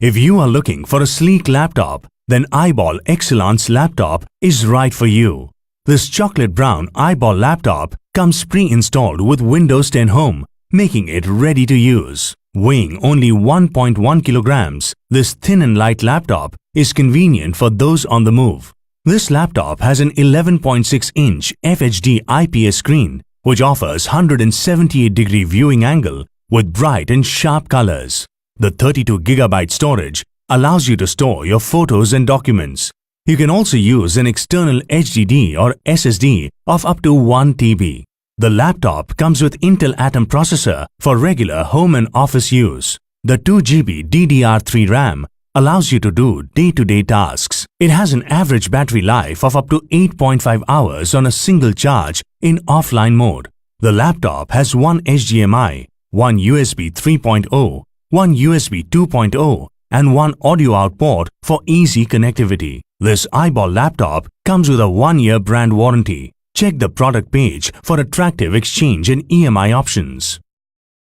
If you are looking for a sleek laptop, then iBall Excelance laptop is right for you. This chocolate brown iBall laptop comes pre-installed with Windows 10 Home, making it ready to use. Weighing only 1.1 kilograms, this thin and light laptop is convenient for those on the move. This laptop has an 11.6-inch FHD IPS screen, which offers 178-degree viewing angle with bright and sharp colors. The 32GB storage allows you to store your photos and documents. You can also use an external HDD or SSD of up to 1 TB. The laptop comes with Intel Atom processor for regular home and office use. The 2GB DDR3 RAM allows you to do day-to-day tasks. It has an average battery life of up to 8.5 hours on a single charge in offline mode. The laptop has one HDMI, one USB 3.0, one USB 2.0 and one audio out port for easy connectivity. This iBall laptop comes with a 1-year brand warranty. Check the product page for attractive exchange and EMI options.